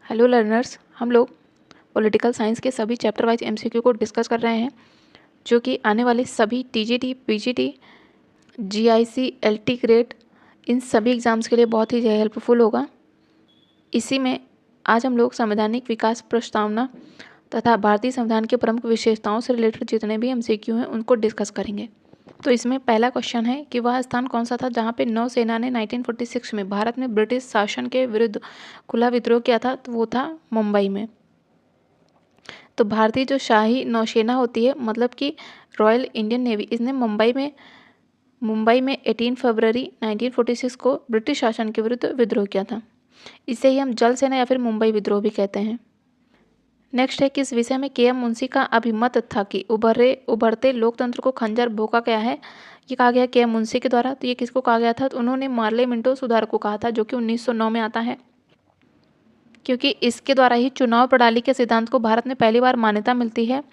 Hello learners, हम लोग political science के सभी चैप्टर वाइज एमसीक्यू को डिस्कस कर रहे हैं जो कि आने वाले सभी TGT, PGT, GIC, LT grade इन सभी एग्ज़ाम्स के लिए बहुत ही हेल्पफुल होगा। इसी में आज हम लोग संवैधानिक विकास प्रस्तावना तथा भारतीय संविधान के प्रमुख विशेषताओं से रिलेटेड जितने भी एमसीक्यू हैं उनको डिस्कस करेंगे। तो इसमें पहला क्वेश्चन है कि वह स्थान कौन सा था जहाँ पे नौसेना ने 1946 में भारत में ब्रिटिश शासन के विरुद्ध खुला विद्रोह किया था, तो वो था मुंबई में। तो भारतीय जो शाही नौसेना होती है, मतलब कि रॉयल इंडियन नेवी, इसने मुंबई में 18 फरवरी 1946 को ब्रिटिश शासन के विरुद्ध विद्रोह किया था। इसे ही हम जल सेना या फिर मुंबई विद्रोह भी कहते हैं। नेक्स्ट है, किस विषय में के एम मुंशी का अभिमत था कि उभरते लोकतंत्र को खंजर भोंका गया है। ये कहा गया के एम मुंशी के द्वारा। तो ये किसको कहा गया था? तो उन्होंने मार्ले मिंटो सुधार को कहा था, जो कि 1909 में आता है, क्योंकि इसके द्वारा ही चुनाव प्रणाली के सिद्धांत को भारत में पहली बार मान्यता मिलती है।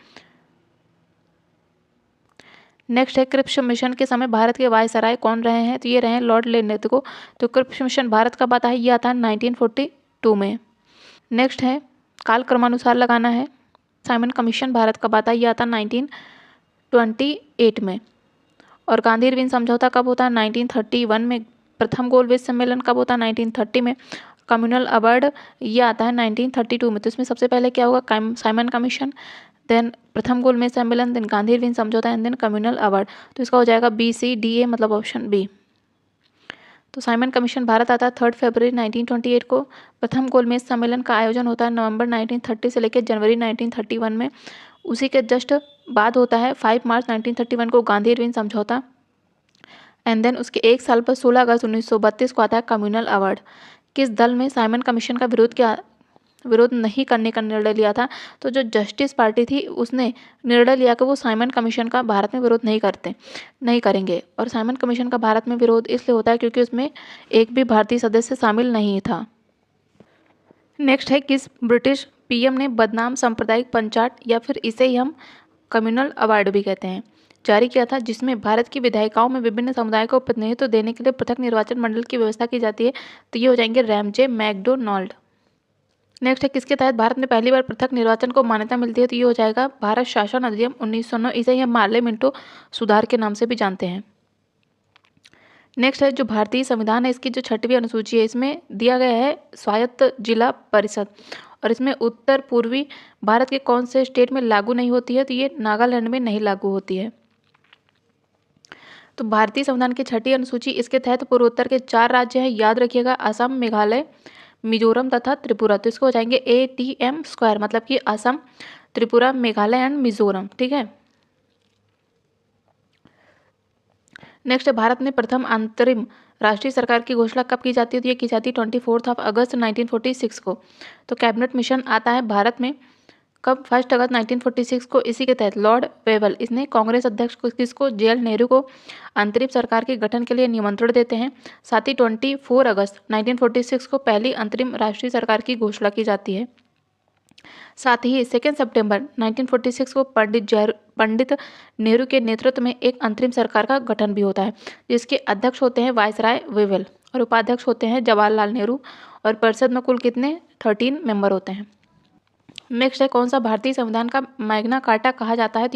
नेक्स्ट है, क्रिप्स मिशन के समय भारत के वायसराय कौन रहे हैं? तो ये रहे लॉर्ड लेनेथ्गो। तो क्रिप्स मिशन भारत कब आता है? ये आता है 1942 में। नेक्स्ट है, काल क्रमानुसार लगाना है। साइमन कमीशन भारत कब आता है? ये आता है 1928 में। और गांधी इरविन समझौता कब होता है? 1931 में। प्रथम गोलमेज सम्मेलन कब होता है? 1930 में। कम्युनल अवार्ड ये आता है 1932 में। तो इसमें सबसे पहले क्या होगा? साइमन कमीशन, देन प्रथम गोलमेज सम्मेलन, देन गांधी इरविन समझौता एंड देन कम्युनल अवार्ड। तो इसका हो जाएगा BCDA, मतलब ऑप्शन बी। तो साइमन कमीशन भारत आता है 3 फरवरी 1928 को। प्रथम गोलमेज सम्मेलन का आयोजन होता है नवंबर 1930 से लेकर जनवरी 1931 में। उसी के जस्ट बाद होता है 5 मार्च 1931 को गांधी इरविन समझौता। एंड देन उसके एक साल पर 16 अगस्त 1932 को आता है कम्युनल अवार्ड। किस दल में साइमन कमीशन का विरोध नहीं करने का निर्णय लिया था? तो जो जस्टिस पार्टी थी उसने निर्णय लिया कि वो साइमन कमीशन का भारत में विरोध नहीं करेंगे। और साइमन कमीशन का भारत में विरोध इसलिए होता है क्योंकि उसमें एक भी भारतीय सदस्य शामिल नहीं था। नेक्स्ट है, किस ब्रिटिश पीएम ने बदनाम सांप्रदायिक पंचायत, या फिर इसे ही हम कम्युनल अवार्ड भी कहते हैं, जारी किया था, जिसमें भारत की विधायिकाओं में विभिन्न समुदायों को प्रतिनिधित्व देने के लिए पृथक निर्वाचन मंडल की व्यवस्था की जाती है? तो ये हो जाएंगे रैमजे मैकडोनाल्ड। नेक्स्ट है, किसके तहत भारत में पहली बार पृथक निर्वाचन को मान्यता मिलती है? तो ये हो जाएगा भारत शासन अधिनियम 1909। इसे ही हम मार्ले मिंटो सुधार के नाम से भी जानते हैं। नेक्स्ट है, जो भारतीय संविधान है इसकी जो 6वीं अनुसूची है, इसमें दिया गया है स्वायत्त जिला परिषद, और इसमें उत्तर पूर्वी भारत के कौन से स्टेट में लागू नहीं होती है? तो ये नागालैंड में नहीं लागू होती है। तो भारतीय संविधान की 6वीं अनुसूची, इसके तहत पूर्वोत्तर के 4 राज्य हैं, याद रखिएगा, असम, मेघालय, मिजोरम तथा त्रिपुरा। तो इसको हो जाएंगे ATM², मतलब कि असम, त्रिपुरा, मेघालय एंड मिजोरम। ठीक है। नेक्स्ट है, भारत में प्रथम अंतरिम राष्ट्रीय सरकार की घोषणा कब की जाती है? तो ये की जाती है 24 अगस्त 1946 को। तो कैबिनेट मिशन आता है भारत में कब? 1 अगस्त 1946 को। इसी के तहत लॉर्ड वेवल, इसने कांग्रेस अध्यक्ष को, किसको? JL नेहरू को अंतरिम सरकार के गठन के लिए निमंत्रण देते हैं। साथ ही 24 अगस्त 1946 को पहली अंतरिम राष्ट्रीय सरकार की घोषणा की जाती है। साथ ही 2 सितंबर 1946 को पंडित नेहरू के नेतृत्व में एक अंतरिम सरकार का गठन भी होता है, जिसके अध्यक्ष होते हैं वायसराय वेवल और उपाध्यक्ष होते हैं जवाहरलाल नेहरू, और परिषद में कुल कितने? 13 मेंबर होते हैं। नेक्स्ट है, कौन सा भारतीय संविधान का मैग्ना कार्टा कहा जाता है?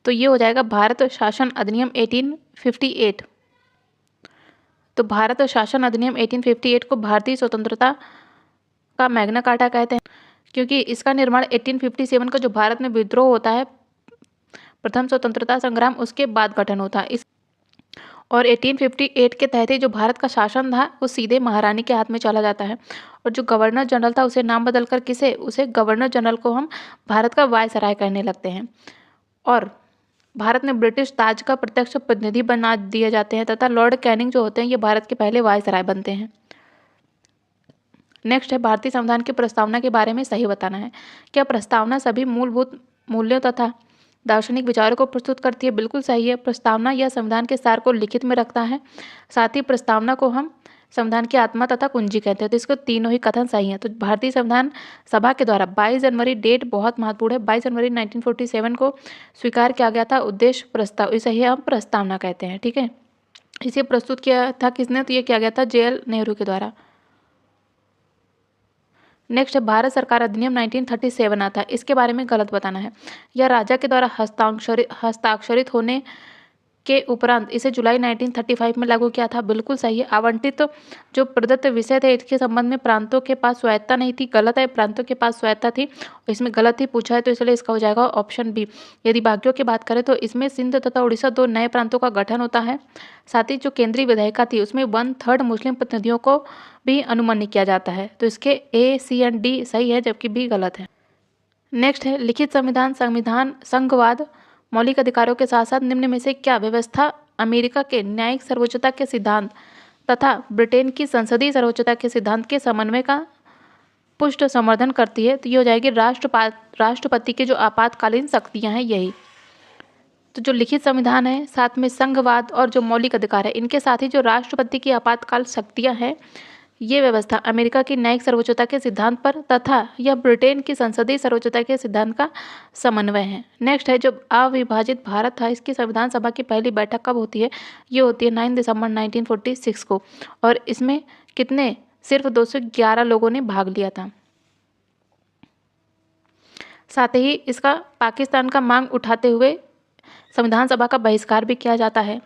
तो ये हो जाएगा भारत शासन अधिनियम 1858। तो भारत शासन अधिनियम 1858 को भारतीय स्वतंत्रता का मैग्ना कार्टा कहते हैं, क्योंकि इसका निर्माण 1857 का जो भारत में विद्रोह होता है, प्रथम स्वतंत्रता संग्राम, उसके बाद गठन होता है। और 1858 के तहत ही जो भारत का शासन था वो सीधे महारानी के हाथ में चला जाता है, और जो गवर्नर जनरल था उसे नाम बदलकर उसे गवर्नर जनरल को हम भारत का वायसराय कहने लगते हैं। और भारत में ब्रिटिश ताज का प्रत्यक्ष प्रतिनिधि बना दिए जाते हैं, तथा लॉर्ड कैनिंग जो होते हैं ये भारत के पहले वायसराय बनते हैं। नेक्स्ट है, भारतीय संविधान की प्रस्तावना के बारे में सही बताना है। क्या प्रस्तावना सभी मूलभूत मूल्यों तथा दार्शनिक विचारों को प्रस्तुत करती है? बिल्कुल सही है। प्रस्तावना या संविधान के सार को लिखित में रखता है। साथ ही प्रस्तावना को हम संविधान की आत्मा तथा कुंजी कहते हैं। तो इसको तीनों ही कथन सही है। तो भारतीय संविधान सभा के द्वारा 22 जनवरी, डेट बहुत महत्वपूर्ण है, 22 जनवरी 1947 को स्वीकार किया गया था उद्देश्य प्रस्ताव, इसे ही हम प्रस्तावना कहते हैं। ठीक है। इसे प्रस्तुत किया था किसने? तो ये किया गया था JL नेहरू के द्वारा। नेक्स्ट है भारत सरकार अधिनियम 1937 आता है, इसके बारे में गलत बताना है। यह राजा के द्वारा हस्ताक्षरित होने के उपरांत इसे जुलाई 1935 में लागू किया था, बिल्कुल सही है। आवंटित जो प्रदत्त विषय थे इसके संबंध में प्रांतों के पास स्वायत्ता नहीं थी, गलत है। प्रांतों के पास स्वायत्ता थी, इसमें गलत ही पूछा है तो इसलिए इसका हो जाएगा ऑप्शन बी। यदि भाग्यों की बात करें तो इसमें सिंध तथा उड़ीसा दो नए प्रांतों का गठन होता है। साथ ही जो केंद्रीय विधायिका थी उसमें 1/3 मुस्लिम प्रतिनिधियों को भी अनुमानित किया जाता है, तो इसके ए, सी एंड डी सही है जबकि बी गलत है। नेक्स्ट है लिखित संविधान, संविधान संघवाद, मौलिक अधिकारों के साथ साथ निम्न में से क्या व्यवस्था अमेरिका के न्यायिक सर्वोच्चता के सिद्धांत तथा ब्रिटेन की संसदीय सर्वोच्चता के सिद्धांत के समन्वय का पुष्ट समर्थन करती है? तो ये हो जाएगी राष्ट्रपति की जो आपातकालीन शक्तियां हैं यही। तो जो लिखित संविधान है, साथ में संघवाद और जो मौलिक अधिकार है, इनके साथ ही जो राष्ट्रपति की आपातकाल शक्तियां हैं, ये व्यवस्था अमेरिका की न्यायिक सर्वोच्चता के सिद्धांत पर तथा यह ब्रिटेन की संसदीय सर्वोच्चता के सिद्धांत का समन्वय है। नेक्स्ट है जो अविभाजित भारत था, इसकी संविधान सभा की पहली बैठक कब होती है? ये होती है 9 दिसंबर 1946 को, और इसमें कितने सिर्फ 211 लोगों ने भाग लिया था। साथ ही इसका पाकिस्तान का मांग उठाते हुए संविधान सभा का बहिष्कार भी किया जाता है।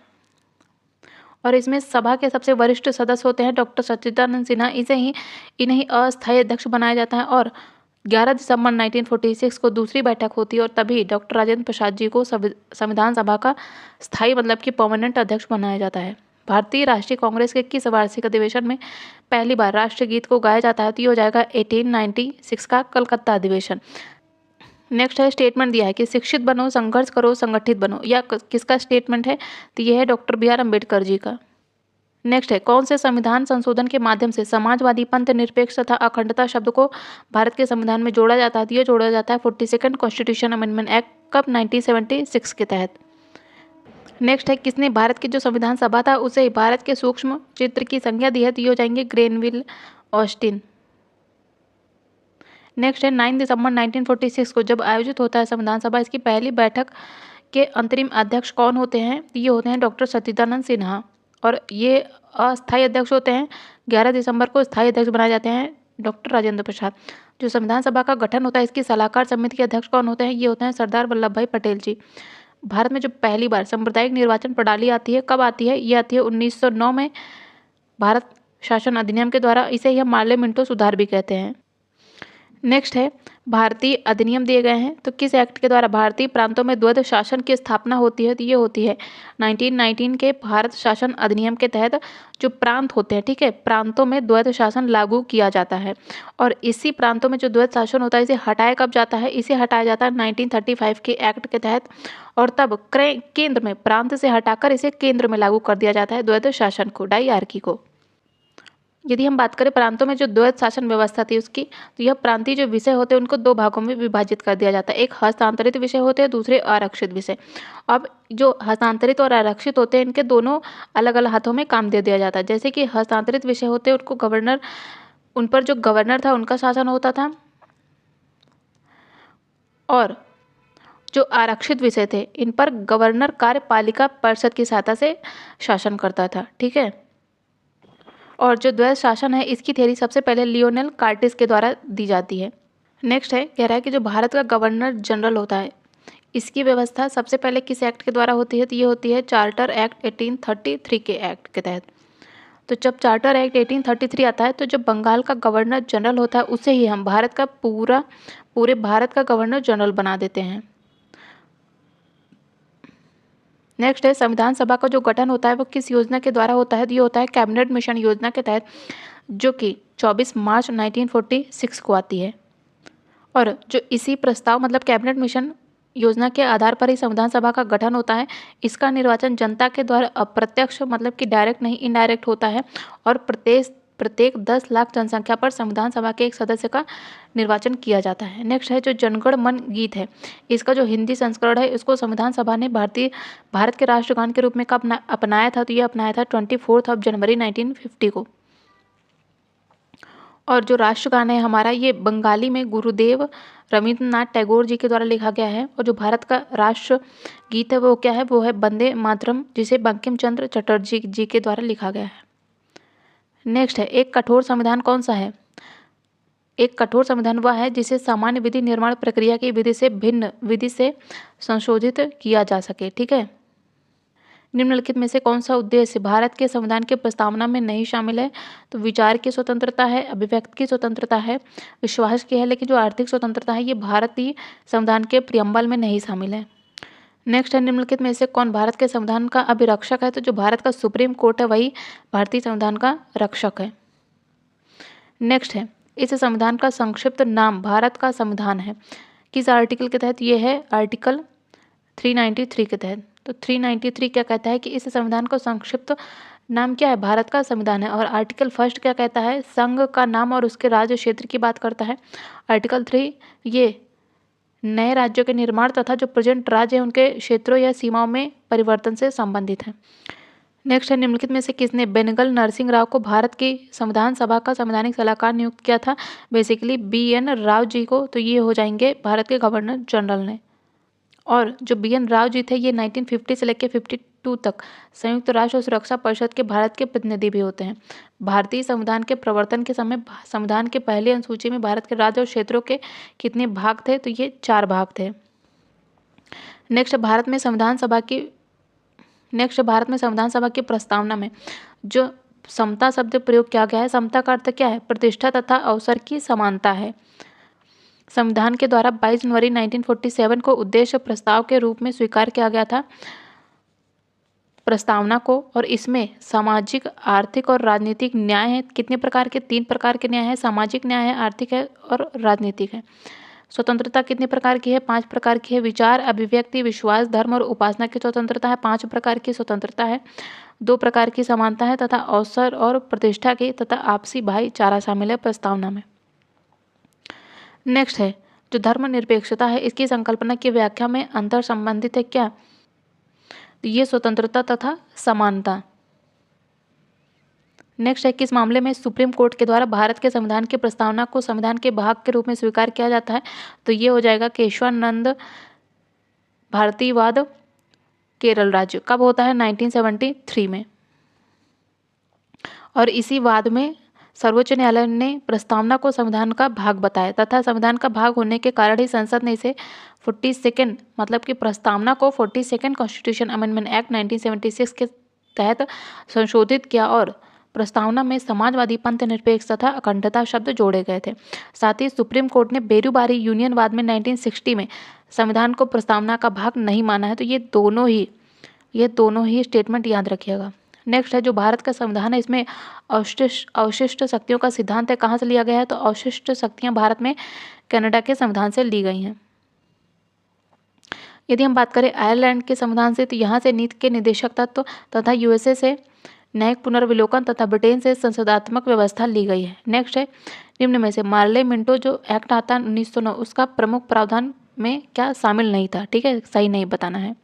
और इसमें सभा के सबसे वरिष्ठ सदस्य होते हैं डॉक्टर सच्चिदानंद सिन्हा, इन्हें अस्थायी अध्यक्ष बनाया जाता है। और 11 दिसंबर 1946 को दूसरी बैठक होती है और तभी डॉक्टर राजेंद्र प्रसाद जी को संविधान सभा का स्थायी मतलब कि परमानेंट अध्यक्ष बनाया जाता है। भारतीय राष्ट्रीय कांग्रेस के 21 वार्षिक अधिवेशन में पहली बार राष्ट्रीय गीत को गाया जाता है, तो ये हो जाएगा 1896 का कलकत्ता अधिवेशन। नेक्स्ट है स्टेटमेंट दिया है कि शिक्षित बनो, संघर्ष करो, संगठित बनो, या किसका स्टेटमेंट है? तो यह है doctor B are Ambedkar ji का। नेक्स्ट है कौन से संविधान संशोधन के माध्यम से समाजवादी, पंथ निरपेक्ष तथा अखंडता शब्द को भारत के संविधान में जोड़ा जाता है? ये जोड़ा जाता है 42nd कॉन्स्टिट्यूशन अमेंडमेंट एक्ट कब? 1976 के तहत। नेक्स्ट है किसने भारत की जो संविधान सभा था उसे भारत के सूक्ष्म चित्र की संज्ञा दी है? तो ये हो जाएंगे ग्रेनविल ऑस्टिन। नेक्स्ट है 9 दिसंबर 1946 को जब आयोजित होता है संविधान सभा, इसकी पहली बैठक के अंतरिम अध्यक्ष कौन होते हैं? ये होते हैं डॉक्टर सच्चिदानंद सिन्हा, और ये अस्थायी अध्यक्ष होते हैं। 11 दिसंबर को स्थायी अध्यक्ष बनाए जाते हैं डॉक्टर राजेंद्र प्रसाद। जो संविधान सभा का गठन होता है इसकी सलाहकार समिति के अध्यक्ष कौन होते हैं? ये होते हैं सरदार वल्लभ भाई पटेल जी। भारत में जो पहली बार सांप्रदायिक निर्वाचन प्रणाली आती है, कब आती है? ये आती है 1909 में भारत शासन अधिनियम के द्वारा, इसे यह मार्ले मिंटो सुधार भी कहते हैं। नेक्स्ट है भारतीय अधिनियम दिए गए हैं, तो किस एक्ट के द्वारा भारतीय प्रांतों में द्वैध शासन की स्थापना होती है? तो ये होती है 1919 के भारत शासन अधिनियम के तहत जो प्रांत होते हैं, ठीक है, प्रांतों में द्वैध शासन लागू किया जाता है। और इसी प्रांतों में जो द्वैध शासन होता है इसे हटाया कब जाता है? इसे हटाया जाता है 1935 के एक्ट के तहत, और तब केंद्र में प्रांत से हटाकर इसे केंद्र में लागू कर दिया जाता है द्वैध शासन को, डायआर्की को। यदि हम बात करें प्रांतों में जो द्वैध शासन व्यवस्था थी उसकी, तो यह प्रांतीय जो विषय होते हैं उनको दो भागों में विभाजित कर दिया जाता है। एक हस्तांतरित विषय होते हैं, दूसरे आरक्षित विषय। अब जो हस्तांतरित और आरक्षित होते हैं इनके दोनों अलग अलग हाथों में काम दे दिया जाता है। जैसे कि हस्तांतरित विषय होते हैं उनको गवर्नर, उन पर जो गवर्नर था उनका शासन होता था, और जो आरक्षित विषय थे इन पर गवर्नर कार्यपालिका परिषद की सहायता से शासन करता था, ठीक है। और जो द्वैध शासन है इसकी थ्योरी सबसे पहले लियोनेल कार्टिस के द्वारा दी जाती है। नेक्स्ट है कह रहा है कि जो भारत का गवर्नर जनरल होता है इसकी व्यवस्था सबसे पहले किस एक्ट के द्वारा होती है? तो ये होती है चार्टर एक्ट 1833 के एक्ट के तहत। तो जब चार्टर एक्ट 1833 आता है तो जो बंगाल का गवर्नर जनरल होता है उसे ही हम भारत का पूरे भारत का गवर्नर जनरल बना देते हैं। नेक्स्ट है संविधान सभा का जो गठन होता है वो किस योजना के द्वारा होता है? तो ये होता है कैबिनेट मिशन योजना के तहत, जो कि 24 मार्च 1946 को आती है। और जो इसी प्रस्ताव मतलब कैबिनेट मिशन योजना के आधार पर ही संविधान सभा का गठन होता है। इसका निर्वाचन जनता के द्वारा अप्रत्यक्ष मतलब कि डायरेक्ट नहीं इनडायरेक्ट होता है, और प्रत्येक 10 लाख जनसंख्या पर संविधान सभा के एक सदस्य का निर्वाचन किया जाता है। नेक्स्ट है जो जनगण मन गीत है, इसका जो हिंदी संस्करण है इसको संविधान सभा ने भारत के राष्ट्रगान के रूप में कब अपनाया था? तो ये अपनाया था 24 जनवरी 1950 को। और जो राष्ट्रगान है हमारा ये बंगाली में गुरुदेव रविंद्रनाथ टैगोर जी के द्वारा लिखा गया है। और जो भारत का राष्ट्र गीत है वो क्या है? वो है वंदे मातरम, जिसे बंकिम चंद्र चटर्जी जी के द्वारा लिखा गया है। नेक्स्ट है एक कठोर संविधान कौन सा है? एक कठोर संविधान वह है जिसे सामान्य विधि निर्माण प्रक्रिया की विधि से भिन्न विधि से संशोधित किया जा सके। ठीक है। निम्नलिखित में से कौन सा उद्देश्य भारत के संविधान की प्रस्तावना में नहीं शामिल है? तो विचार की स्वतंत्रता है, अभिव्यक्ति की स्वतंत्रता है, विश्वास की है, लेकिन जो आर्थिक स्वतंत्रता है ये भारतीय संविधान के प्रियम्बल में नहीं शामिल है। नेक्स्ट है, निम्नलिखित में से कौन भारत के संविधान का अभिरक्षक है? तो जो भारत का सुप्रीम कोर्ट है वही भारतीय संविधान का रक्षक है। नेक्स्ट है, इस संविधान का संक्षिप्त नाम भारत का संविधान है किस आर्टिकल के तहत? ये है आर्टिकल 393 के तहत। तो 393 क्या कहता है कि इस संविधान का संक्षिप्त नाम क्या है? भारत का संविधान है। और आर्टिकल 1 क्या कहता है? संघ का नाम और उसके राज्य क्षेत्र की बात करता है। आर्टिकल 3 ये नए राज्यों के निर्माण तथा जो प्रेजेंट राज्य है उनके क्षेत्रों या सीमाओं में परिवर्तन से संबंधित है। नेक्स्ट है, निम्नलिखित में से किसने बेनगल नरसिंह राव को भारत की संविधान सभा का संवैधानिक सलाहकार नियुक्त किया था? बेसिकली BN राव जी को। तो ये हो जाएंगे भारत के गवर्नर जनरल ने। और जो BN राव जी थे ये 1950 से लेकर 52 तक संयुक्त राष्ट्र सुरक्षा परिषद के भारत के प्रतिनिधि भी होते हैं। भारतीय संविधान के प्रवर्तन के समय संविधान के पहली अनुसूची में भारत के राज्य और क्षेत्रों के कितने भाग थे? तो ये 4 भाग थे। नेक्स्ट, भारत में संविधान सभा की प्रस्तावना में जो समता शब्द प्रयोग किया गया है, समता का अर्थ क्या है? प्रतिष्ठा तथा अवसर की समानता है। संविधान के द्वारा 22 जनवरी 1947 को उद्देश्य प्रस्ताव के रूप में स्वीकार किया गया था प्रस्तावना को, और इसमें सामाजिक, आर्थिक और राजनीतिक न्याय है। कितने प्रकार के? 3 प्रकार के न्याय है। सामाजिक न्याय है, आर्थिक है और राजनीतिक है। स्वतंत्रता कितने प्रकार की है? 5 प्रकार की है। विचार, अभिव्यक्ति, विश्वास, धर्म और उपासना की स्वतंत्रता है। 5 प्रकार की स्वतंत्रता है। 2 प्रकार की समानता है तथा अवसर और प्रतिष्ठा की तथा आपसी भाईचारा शामिल है प्रस्तावना में। नेक्स्ट है, जो धर्मनिरपेक्षता है इसकी संकल्पना की व्याख्या में अंतर संबंधित है क्या? तो ये स्वतंत्रता तथा समानता। नेक्स्ट है, किस मामले में सुप्रीम कोर्ट के द्वारा भारत के संविधान की प्रस्तावना को संविधान के भाग के रूप में स्वीकार किया जाता है? तो ये हो जाएगा केशवानंद भारतीयवाद केरल राज्य। कब होता है? 1973 में। और इसी वाद में सर्वोच्च न्यायालय ने प्रस्तावना को संविधान का भाग बताया तथा संविधान का भाग होने के कारण ही संसद ने इसे 42 मतलब कि प्रस्तावना को 42 कॉन्स्टिट्यूशन अमेंडमेंट एक्ट 1976 के तहत संशोधित किया और प्रस्तावना में समाजवादी, पंथ निरपेक्ष तथा अखंडता शब्द जोड़े गए थे। साथ ही सुप्रीम कोर्ट ने बेरूबारी यूनियनवाद में 1960 में संविधान को प्रस्तावना का भाग नहीं माना है। तो ये दोनों ही स्टेटमेंट याद रखिएगा। नेक्स्ट है, जो भारत का संविधान है इसमें अवशिष्ट शक्तियों का सिद्धांत है कहाँ से लिया गया है? तो अवशिष्ट शक्तियाँ भारत में कनाडा के संविधान से ली गई हैं। यदि हम बात करें आयरलैंड के संविधान से, तो यहाँ से नीति के निदेशक तत्व तथा USA से न्यायिक पुनर्विलोकन तथा ब्रिटेन से संसदात्मक व्यवस्था ली गई है। नेक्स्ट है, निम्न में से मार्ले मिंटो जो एक्ट आता है 1909 उसका प्रमुख प्रावधान में क्या शामिल नहीं था? ठीक है, सही नहीं बताना है।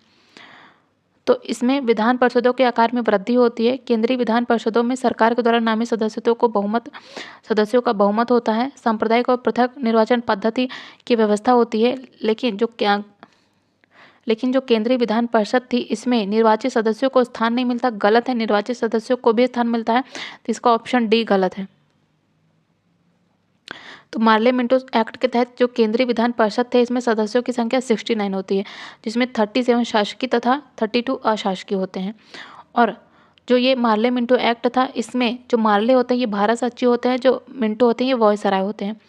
तो इसमें विधान परिषदों के आकार में वृद्धि होती है। केंद्रीय विधान परिषदों में सरकार के द्वारा नामित सदस्यों का बहुमत होता है। सांप्रदायिक और पृथक निर्वाचन पद्धति की व्यवस्था होती है। लेकिन जो केंद्रीय विधान परिषद थी इसमें निर्वाचित सदस्यों को स्थान नहीं मिलता। गलत है, निर्वाचित सदस्यों को भी स्थान मिलता है। तो इसका ऑप्शन डी गलत है। तो मार्ले मिंटो एक्ट के तहत जो केंद्रीय विधान परिषद थे इसमें सदस्यों की संख्या 69 होती है, जिसमें 37 शासकीय तथा 32 अशासकीय होते हैं। और जो ये मार्ले मिंटो एक्ट था इसमें जो मार्ले होते हैं ये भारत सचिव होते हैं, जो मिंटो होते हैं ये वॉयसराय होते हैं।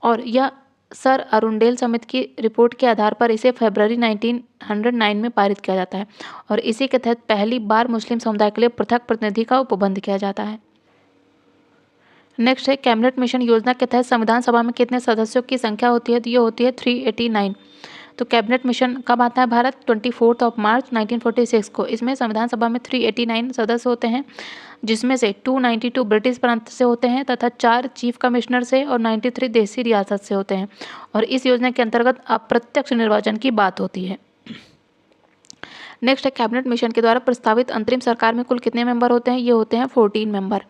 और यह सर अरुंडेल समिति की रिपोर्ट के आधार पर इसे फरवरी 1909 में पारित किया जाता है। और इसी के तहत पहली बार मुस्लिम समुदाय के लिए पृथक प्रतिनिधि का उपबंध किया जाता है। नेक्स्ट है, कैबिनेट मिशन योजना के तहत संविधान सभा में कितने सदस्यों की संख्या होती है? तो ये होती है 389। तो कैबिनेट मिशन कब आता है भारत? 24 मार्च 1946 को। इसमें संविधान सभा में 389 सदस्य होते हैं, जिसमें से 292 ब्रिटिश प्रांत से होते हैं तथा 4 चीफ कमिश्नर से और 93 देसी रियासत से होते हैं। और इस योजना के अंतर्गत अप्रत्यक्ष निर्वाचन की बात होती है। नेक्स्ट है, कैबिनेट मिशन के द्वारा प्रस्तावित अंतरिम सरकार में कुल कितने मेंबर होते हैं? ये होते हैं 14 मेंबर।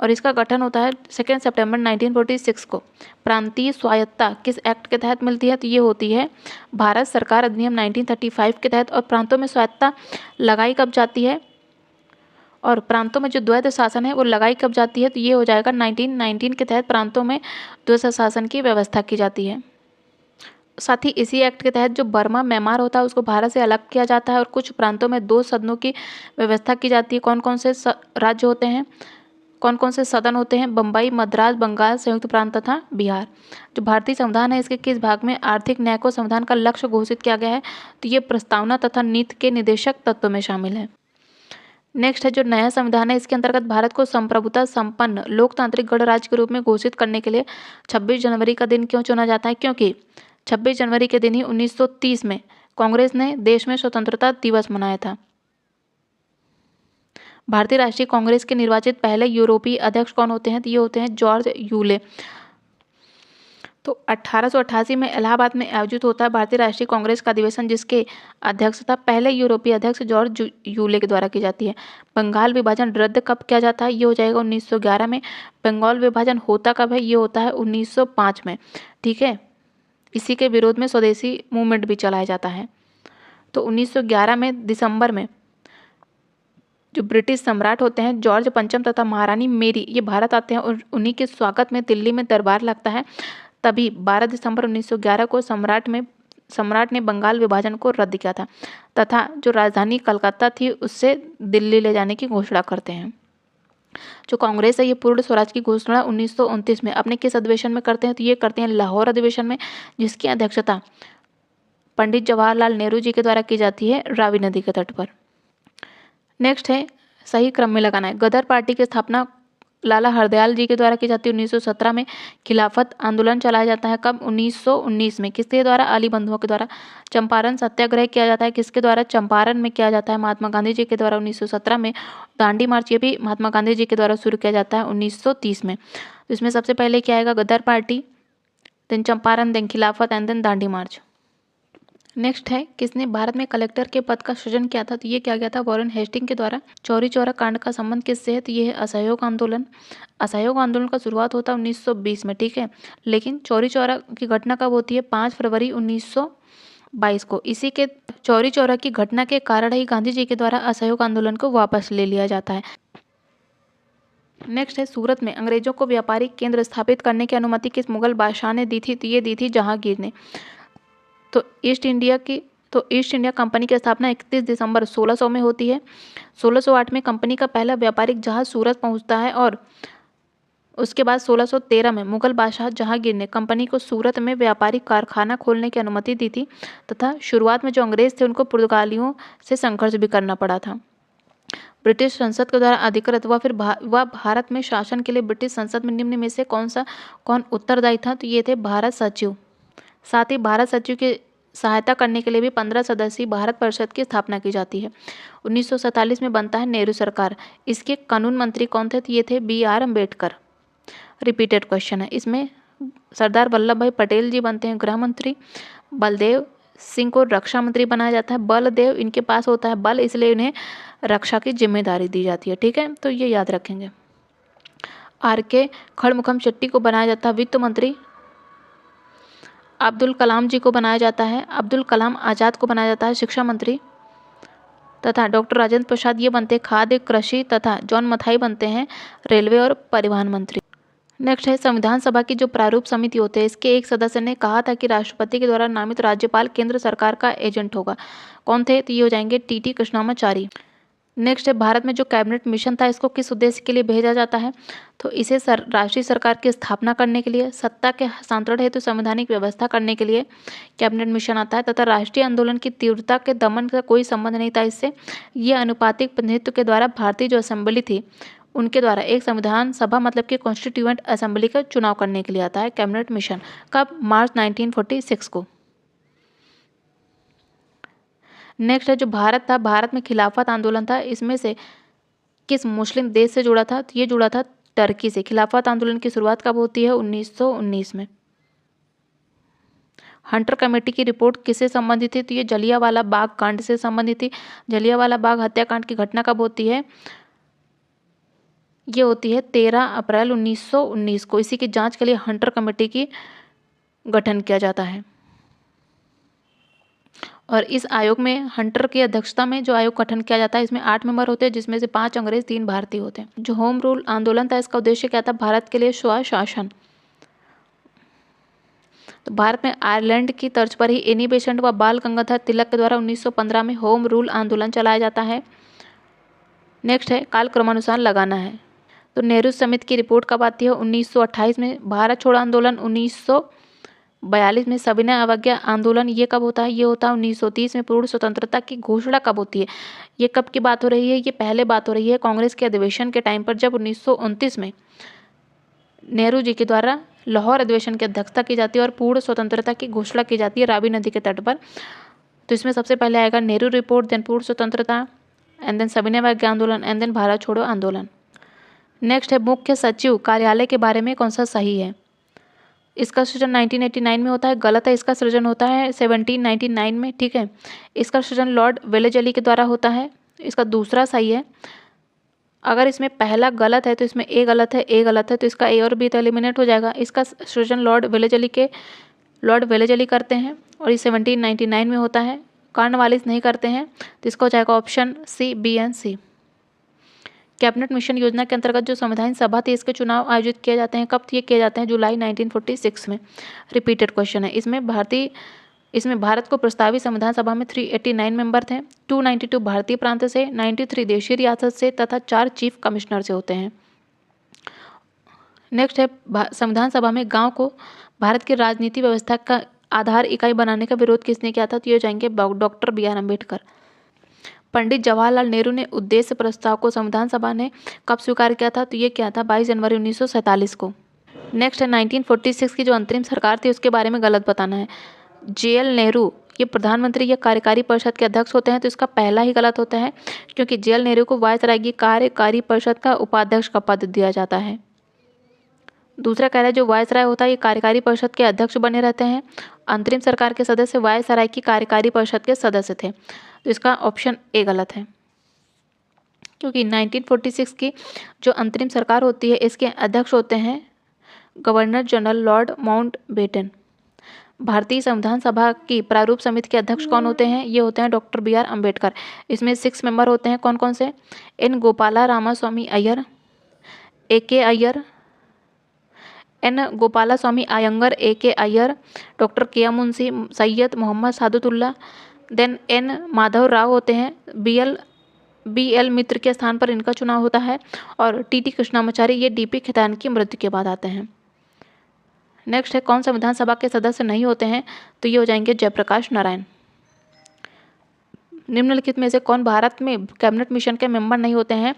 और इसका गठन होता है 2 सितंबर 1946 को। प्रांतीय स्वायत्तता किस एक्ट के तहत मिलती है? तो ये होती है भारत सरकार अधिनियम 1935 के तहत। और प्रांतों में स्वायत्तता लगाई कब जाती है? और प्रांतों में जो द्वैध शासन है वो लगाई कब जाती है, तो ये हो जाएगा 1919 के तहत प्रांतों में द्वैध शासन की व्यवस्था की जाती है। साथ ही इसी एक्ट के तहत जो बर्मा म्यांमार होता है उसको भारत से अलग किया जाता है और कुछ प्रांतों में 2 सदनों की व्यवस्था की जाती है। कौन कौन से राज्य होते हैं, कौन कौन से सदन होते हैं? बम्बई, मद्रास, बंगाल, संयुक्त प्रांत तथा बिहार। जो भारतीय संविधान है इसके किस भाग में आर्थिक न्याय को संविधान का लक्ष्य घोषित किया गया है, तो ये प्रस्तावना तथा नीति के निदेशक तत्व में शामिल है। नेक्स्ट है जो नया संविधान है इसके अंतर्गत भारत को संप्रभुता संपन्न लोकतांत्रिक गणराज्य के रूप में घोषित करने के लिए 26 जनवरी का दिन क्यों चुना जाता है? क्योंकि 26 जनवरी के दिन ही 1930 में कांग्रेस ने देश में स्वतंत्रता दिवस मनाया था। भारतीय राष्ट्रीय कांग्रेस के निर्वाचित पहले यूरोपीय अध्यक्ष कौन होते हैं? तो ये होते हैं जॉर्ज यूले। तो 1888 में इलाहाबाद में आयोजित होता है भारतीय राष्ट्रीय कांग्रेस का अधिवेशन, जिसके अध्यक्षता पहले यूरोपीय अध्यक्ष जॉर्ज यूले के द्वारा की जाती है। बंगाल विभाजन रद्द कब किया जाता है? ये हो जाएगा 1911 में। बंगाल विभाजन होता कब है? ये होता है 1905 में। ठीक है, इसी के विरोध में स्वदेशी मूवमेंट भी चलाया जाता है। तो 1911 में दिसंबर में जो ब्रिटिश सम्राट होते हैं जॉर्ज पंचम तथा महारानी मेरी, ये भारत आते हैं और उन्हीं के स्वागत में दिल्ली में दरबार लगता है। तभी 12 दिसंबर 1911 को सम्राट ने बंगाल विभाजन को रद्द किया था तथा जो राजधानी कलकत्ता थी उससे दिल्ली ले जाने की घोषणा करते हैं। जो कांग्रेस है ये पूर्ण स्वराज की घोषणा 1929 में अपने किस अधिवेशन में करते हैं? तो ये करते हैं लाहौर अधिवेशन में, जिसकी अध्यक्षता पंडित जवाहरलाल नेहरू जी के द्वारा की जाती है रावी नदी के तट पर। नेक्स्ट है सही क्रम में लगाना है। गदर पार्टी की स्थापना लाला हरदयाल जी के द्वारा की जाती है 1917 में। खिलाफत आंदोलन चलाया जाता है कब? 1919 में। किसके द्वारा? अली बंधुओं के द्वारा। चंपारण सत्याग्रह किया जाता है किसके द्वारा? चंपारण में किया जाता है महात्मा गांधी जी के द्वारा 1917 में। दांडी मार्च ये भी महात्मा गांधी जी के द्वारा शुरू किया जाता है 1930 में। तो इसमें सबसे पहले क्या आएगा? Ghadar party, then Champaran, then Khilafat and then Dandi march. Next है किसने भारत में कलेक्टर के पद का सृजन किया था? तो ये क्या गया था? वॉरेन हेस्टिंग के द्वारा। चौरी चौरा कांड का संबंध किससे है? तो ये है असहयोग आंदोलन। असहयोग आंदोलन का शुरुआत होता है 1920 में। ठीक है, लेकिन चौरी चौरा की घटना कब होती है? 5 फरवरी 1922 को। इसी के चौरी चौरा की घटना के कारण ही गांधी जी के द्वारा असहयोग आंदोलन को वापस ले लिया जाता है। नेक्स्ट है सूरत में अंग्रेजों को व्यापारिक केंद्र स्थापित करने की अनुमति किस मुगल बादशाह ने दी थी? तो ये दी थी जहांगीर ने। तो ईस्ट इंडिया कंपनी की स्थापना 31 दिसंबर 1600 में होती है। 1608 में कंपनी का पहला व्यापारिक जहाज सूरत पहुंचता है और उसके बाद 1613 में मुगल बादशाह जहांगीर ने कंपनी को सूरत में व्यापारिक कारखाना खोलने की अनुमति दी थी तथा शुरुआत में जो अंग्रेज थे उनको पुर्तगालियों से संघर्ष भी करना पड़ा था। ब्रिटिश संसद के द्वारा अधिकृत वह भारत में शासन के लिए ब्रिटिश संसद में निम्न में से कौन उत्तरदायी था? तो ये थे भारत सचिव। साथ ही भारत सचिव की सहायता करने के लिए भी 15 सदस्यीय भारत परिषद की स्थापना की जाती है। 1947 में बनता है नेहरू सरकार। इसके कानून मंत्री कौन थे? तो ये थे BR अम्बेडकर। रिपीटेड क्वेश्चन है। इसमें सरदार वल्लभ भाई पटेल जी बनते हैं गृह मंत्री। बलदेव सिंह को रक्षा मंत्री बनाया जाता है। बलदेव, इनके पास होता है बल, इसलिए इन्हें रक्षा की जिम्मेदारी दी जाती है। ठीक है, तो ये याद रखेंगे। RK खड़मुखम शेट्टी को बनाया जाता है वित्त मंत्री। अब्दुल कलाम जी को बनाया जाता है, अब्दुल कलाम आज़ाद को बनाया जाता है शिक्षा मंत्री तथा डॉक्टर राजेंद्र प्रसाद ये बनते हैं खाद्य कृषि तथा जॉन मथाई बनते हैं रेलवे और परिवहन मंत्री। नेक्स्ट है संविधान सभा की जो प्रारूप समिति होते हैं इसके एक सदस्य ने कहा था कि राष्ट्रपति के द्वारा नामित राज्यपाल केंद्र सरकार का एजेंट होगा। कौन थे? तो ये हो जाएंगे TT कृष्णामाचारी। नेक्स्ट है भारत में जो कैबिनेट मिशन था इसको किस उद्देश्य के लिए भेजा जाता है? तो इसे राष्ट्रीय सरकार की स्थापना करने के लिए, सत्ता के हस्तांतरण हेतु संवैधानिक व्यवस्था करने के लिए कैबिनेट मिशन आता है तथा राष्ट्रीय आंदोलन की तीव्रता के दमन का कोई संबंध नहीं था इससे। ये अनुपातिक प्रतिनिधित्व के द्वारा भारतीय जो असेंबली थी उनके द्वारा एक संविधान सभा मतलब कि कॉन्स्टिट्यूएंट असेंबली का चुनाव करने के लिए आता है कैबिनेट मिशन। कब? मार्च 1946 को। नेक्स्ट है जो भारत था, भारत में खिलाफत आंदोलन था, इसमें से किस मुस्लिम देश से जुड़ा था? तो ये जुड़ा था टर्की से। खिलाफत आंदोलन की शुरुआत कब होती है? 1919 में। हंटर कमेटी की रिपोर्ट किससे संबंधित थी? तो ये जलियांवाला बाग कांड से संबंधित थी। जलियांवाला बाग हत्याकांड की घटना कब होती है? ये होती है 13 अप्रैल 1919 को। इसी की जांच के लिए हंटर कमेटी की गठन किया जाता है। और इस आयोग में हंटर की अध्यक्षता में जो आयोग गठन किया जाता है, इसमें 8 मेंबर होते हैं, जिसमें से 5 अंग्रेज 3 भारतीय होते हैं। जो होम रूल आंदोलन था, इसका उद्देश्य क्या था? भारत के लिए स्वशासन। तो भारत में आयरलैंड की तर्ज पर ही एनी बेसेंट व बाल गंगाधर तिलक के द्वारा 1915 में होम रूल आंदोलन चलाया जाता है। नेक्स्ट है कालक्रमानुसार लगाना है। तो नेहरू समिति की रिपोर्ट कब आती है? 1928 में। भारत छोड़ो आंदोलन 1942 में। सविनय अवज्ञा आंदोलन ये कब होता है? ये होता है 1930 में। पूर्ण स्वतंत्रता की घोषणा कब होती है? ये कब की बात हो रही है? ये पहले बात हो रही है कांग्रेस के अधिवेशन के टाइम पर, जब 1929 में नेहरू जी के द्वारा लाहौर अधिवेशन की अध्यक्षता की जाती है और पूर्ण स्वतंत्रता की घोषणा की जाती है रावी नदी के तट पर। तो इसमें सबसे पहले आएगा नेहरू रिपोर्ट, देन पूर्ण स्वतंत्रता, एंड देन सविनय अवज्ञा आंदोलन, एंड देन भारत छोड़ो आंदोलन। नेक्स्ट है मुख्य सचिव कार्यालय के बारे में कौन सा सही है? इसका सृजन 1989 में होता है, गलत है। इसका सृजन होता है 1799 में, ठीक है। इसका सृजन लॉर्ड वेलेजली के द्वारा होता है, इसका दूसरा सही है। अगर इसमें पहला गलत है तो इसमें ए गलत है, ए गलत है, तो इसका ए और बी तो एलिमिनेट हो जाएगा। इसका सृजन लॉर्ड वेलेजली करते हैं और ये 1799 में होता है। कॉर्नवालिस नहीं करते हैं, तो इसका हो जाएगा option C, B and C. Cabinet mission योजना के अंतर्गत जो संविधान सभा थी, इसके चुनाव आयोजित किए जाते हैं कब? ये किए जाते हैं जुलाई 1946 में। रिपीटेड क्वेश्चन है। इसमें भारत को प्रस्तावित संविधान सभा में 389 मेंबर थे। 292 भारतीय प्रांत से, 93 देशी रियासत से तथा 4 चीफ कमिश्नर से होते हैं। नेक्स्ट है संविधान सभा में गांव को भारत की राजनीति व्यवस्था का आधार इकाई बनाने का विरोध किसने किया था? तो ये जाएंगे डॉक्टर बी.आर. अम्बेडकर। पंडित जवाहरलाल नेहरू ने उद्देश्य प्रस्ताव को संविधान सभा ने कब स्वीकार किया था? तो ये क्या था? 22 जनवरी 1947 को। नेक्स्ट है 1946 की जो अंतरिम सरकार थी उसके बारे में गलत बताना है। जे.एल. नेहरू ये प्रधानमंत्री या कार्यकारी परिषद के अध्यक्ष होते हैं, तो इसका पहला ही गलत होता है, क्योंकि जे.एल. नेहरू को वायसराय की कार्यकारी परिषद का उपाध्यक्ष का पद दिया जाता है। दूसरा कह रहा है जो वायसराय होता है ये कार्यकारी परिषद के अध्यक्ष बने रहते हैं। अंतरिम सरकार के सदस्य वायसराय की कार्यकारी परिषद के सदस्य थे, तो इसका ऑप्शन ए गलत है, क्योंकि 1946 की जो अंतरिम सरकार होती है इसके अध्यक्ष होते हैं गवर्नर जनरल लॉर्ड माउंटबेटन। भारतीय संविधान सभा की प्रारूप समिति के अध्यक्ष कौन होते हैं? ये होते हैं डॉक्टर बी.आर. अम्बेडकर। इसमें 6 मेंबर होते हैं, कौन कौन से? N Gopala Ramaswami Ayyar, A K. Ayyar, N Gopala Swami Ayyangar, A K. Ayyar, doctor K. M. Munshi, Syed Mohammad Saadullah, then N Madhav Rao होते हैं। बी.एल. मित्र के स्थान पर इनका चुनाव होता है, और टी.टी. कृष्णामाचारी ये डी.पी. खेतान की मृत्यु के बाद आते हैं। नेक्स्ट है कौन संविधान सभा के सदस्य नहीं होते हैं? तो ये हो जाएंगे जयप्रकाश नारायण। निम्नलिखित में से कौन भारत में कैबिनेट मिशन के मेंबर नहीं होते हैं?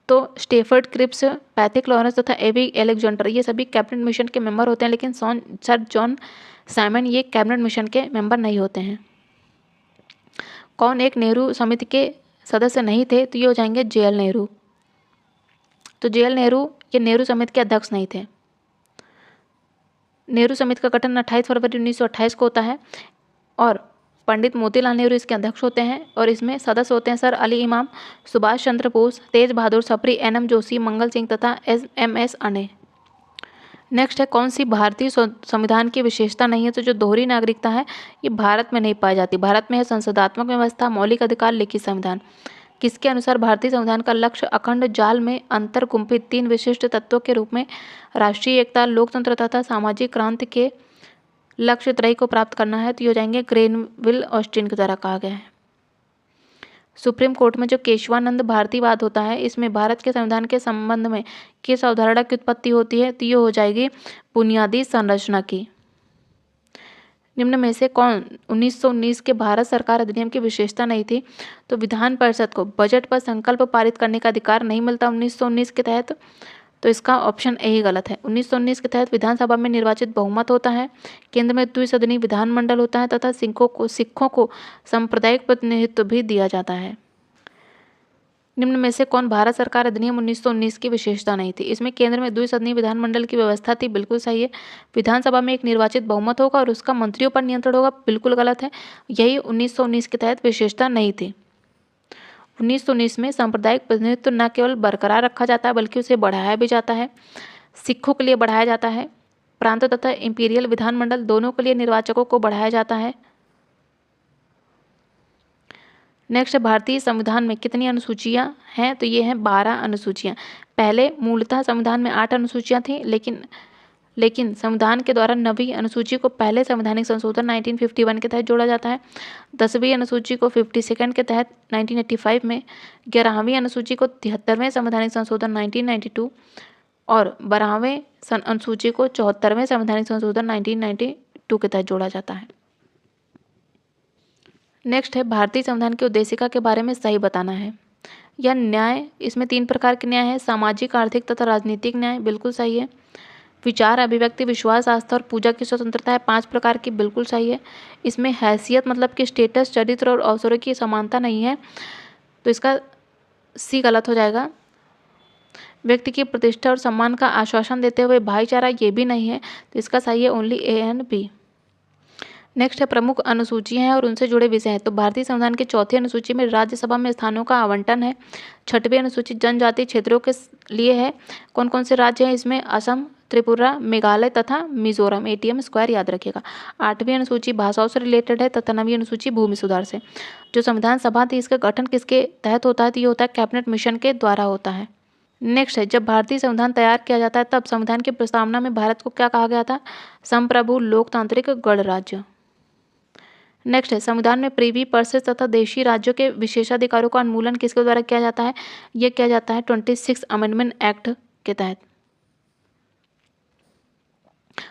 तो स्टेफर्ड क्रिप्स, पैथिक लॉरेंस तथा एवी एलेक्जेंडर ये सभी कैबिनेट मिशन के मेंबर होते हैं, लेकिन सर जॉन साइमन ये कैबिनेट मिशन के मेंबर नहीं होते हैं। कौन एक नेहरू समिति के सदस्य नहीं थे? तो ये हो जाएंगे जे.एल. नेहरू। तो जे.एल. नेहरू ये नेहरू समिति के अध्यक्ष नहीं थे। नेहरू समिति का गठन 28 फरवरी 1928 को होता है, और पंडित मोतीलाल नेहरू इसके अध्यक्ष होते हैं, और इसमें सदस्य होते हैं सर अली इमाम, सुभाष चंद्र बोस, तेज बहादुर सप्री, एन.एम. जोशी, मंगल सिंह तथा एम.एस. अने। नेक्स्ट है कौन सी भारतीय संविधान की विशेषता नहीं है? तो जो दोहरी नागरिकता है ये भारत में नहीं पाई जाती। भारत में है संसदात्मक व्यवस्था, मौलिक अधिकार, लिखित संविधान। किसके अनुसार भारतीय संविधान का लक्ष्य अखंड जाल में अंतर्गुम्फित 3 विशिष्ट तत्वों के रूप में राष्ट्रीय एकता, लोकतंत्र तथा सामाजिक क्रांति के लक्ष्य त्रयी को प्राप्त करना है? तो ये हो जाएंगे ग्रेनविल ऑस्टिन के द्वारा कहा गया है। सुप्रीम कोर्ट में जो केशवानंद भारतीवाद होता है, इसमें भारत के संविधान के संबंध में किस अवधारणा की उत्पत्ति होती है? तो ये हो जाएगी बुनियादी संरचना की। निम्न में से कौन 1919 के भारत सरकार अधिनियम की विशेषता नहीं थी? तो विधान परिषद को बजट पर संकल्प पारित करने का अधिकार नहीं मिलता 1919 के तहत, तो इसका ऑप्शन ए ही गलत है। 1919 के तहत विधानसभा में निर्वाचित बहुमत होता है, केंद्र में द्विसदनीय विधानमंडल होता है तथा सिखों को सांप्रदायिक प्रतिनिधित्व भी दिया जाता है। निम्न में से कौन भारत सरकार अधिनियम 1919 की विशेषता नहीं थी? इसमें केंद्र में द्विसदनीय विधानमंडल की व्यवस्था थी, बिल्कुल सही है। विधानसभा में एक निर्वाचित बहुमत होगा और उसका मंत्रियों पर नियंत्रण होगा, बिल्कुल गलत है। यही 1919 के तहत विशेषता नहीं थी। 1919 में सांप्रदायिक प्रतिनिधित्व न केवल बरकरार रखा जाता है बल्कि उसे बढ़ाया भी जाता है। सिखों के लिए बढ़ाया जाता है, प्रांत तथा इंपीरियल विधानमंडल दोनों के लिए निर्वाचकों को बढ़ाया जाता है। नेक्स्ट है भारतीय संविधान में कितनी अनुसूचियां हैं, तो ये हैं 12 अनुसूचियां। पहले मूलतः संविधान में 8 अनुसूचियां थी, लेकिन संविधान के द्वारा 9वीं अनुसूची को पहले संवैधानिक संशोधन 1951 के तहत जोड़ा जाता है, 10वीं अनुसूची को 52nd के तहत 1985 में, 11वीं अनुसूची को 73वें संवैधानिक संशोधन 1992 और 12वें अनुसूची को 74वें संवैधानिक संशोधन 1992 के तहत जोड़ा जाता है। नेक्स्ट है भारतीय संविधान की उद्देशिका के बारे में सही बताना है। यह न्याय, इसमें 3 प्रकार के न्याय है, सामाजिक, आर्थिक तथा राजनीतिक न्याय, बिल्कुल सही है। विचार, अभिव्यक्ति, विश्वास, आस्था और पूजा की स्वतंत्रता है, 5 प्रकार की, बिल्कुल सही है। इसमें हैसियत मतलब कि स्टेटस, चरित्र और अवसरों की समानता नहीं है, तो इसका सी गलत हो जाएगा। व्यक्ति की प्रतिष्ठा और सम्मान का आश्वासन देते हुए भाईचारा, ये भी नहीं है, तो इसका सही है only A and B. Next है प्रमुख अनुसूचियां हैं और उनसे जुड़े विषय हैं। तो भारतीय संविधान की 4th अनुसूची में राज्यसभा में स्थानों का आवंटन है। 6वीं अनुसूची जनजातीय क्षेत्रों के लिए है। कौन कौन से राज्य हैं इसमें? असम, त्रिपुरा, मेघालय तथा मिजोरम। ATM स्क्वायर याद रखिएगा। 8वीं अनुसूची भाषाओं से रिलेटेड है तथा 9वीं अनुसूची भूमि सुधार से। जो संविधान सभा थी इसका गठन किसके तहत होता है? तो ये होता है कैबिनेट मिशन के द्वारा होता है। नेक्स्ट है जब भारतीय संविधान तैयार किया जाता है तब संविधान की प्रस्तावना में भारत को क्या कहा गया था? संप्रभु लोकतांत्रिक गणराज्य। नेक्स्ट है संविधान में प्रीवी पर्सेस तथा देशी राज्यों के विशेषाधिकारों का उन्मूलन किसके द्वारा किया जाता है? यह किया जाता है 26 अमेंडमेंट एक्ट के तहत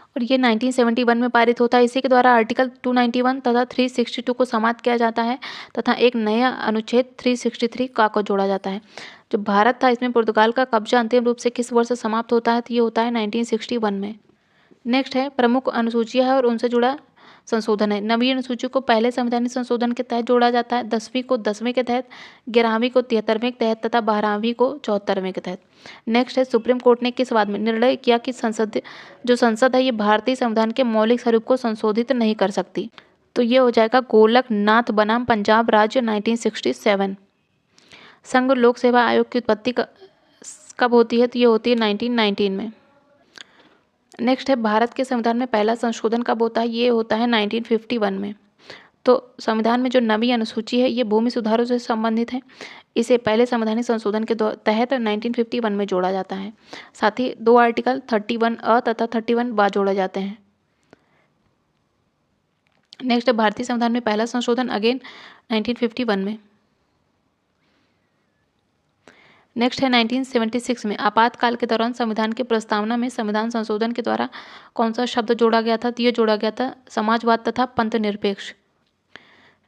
और ये 1971 में पारित होता है। इसी के द्वारा आर्टिकल 291 तथा 362 को समाप्त किया जाता है तथा एक नया अनुच्छेद 363 को जोड़ा जाता है। जो भारत था इसमें पुर्तगाल का कब्जा अंतिम रूप से किस वर्ष समाप्त होता है? तो ये होता है 1961 में। नेक्स्ट है प्रमुख अनुसूचियां है और उनसे जुड़ा संशोधन है। 9वीं अनुसूची को पहले संवैधानिक संशोधन के तहत जोड़ा जाता है, 10वीं को 10वें के तहत, 11वीं को 73वें के तहत तथा 12वीं को 74वें के तहत। नेक्स्ट है सुप्रीम कोर्ट ने किस बात में निर्णय किया कि संसद है ये भारतीय संविधान के मौलिक स्वरूप को संशोधित नहीं कर सकती? तो ये हो जाएगा गोलकनाथ बनाम पंजाब राज्य 1967। संघ लोक सेवा आयोग की उत्पत्ति कब होती है? तो ये होती है 1919 में। नेक्स्ट है भारत के संविधान में पहला संशोधन कब होता है? ये होता है 1951 में। तो संविधान में जो 9वीं अनुसूची है ये भूमि सुधारों से संबंधित है। इसे पहले संवैधानिक संशोधन के तहत 1951 में जोड़ा जाता है। साथ ही 2 आर्टिकल 31A तथा 31B जोड़े जाते हैं। नेक्स्ट है भारतीय संविधान में पहला संशोधन अगेन 1951 में। नेक्स्ट है 1976 में आपातकाल के दौरान संविधान की प्रस्तावना में संविधान संशोधन के द्वारा कौन सा शब्द जोड़ा गया था? तो ये जोड़ा गया था समाजवाद तथा पंथ निरपेक्ष।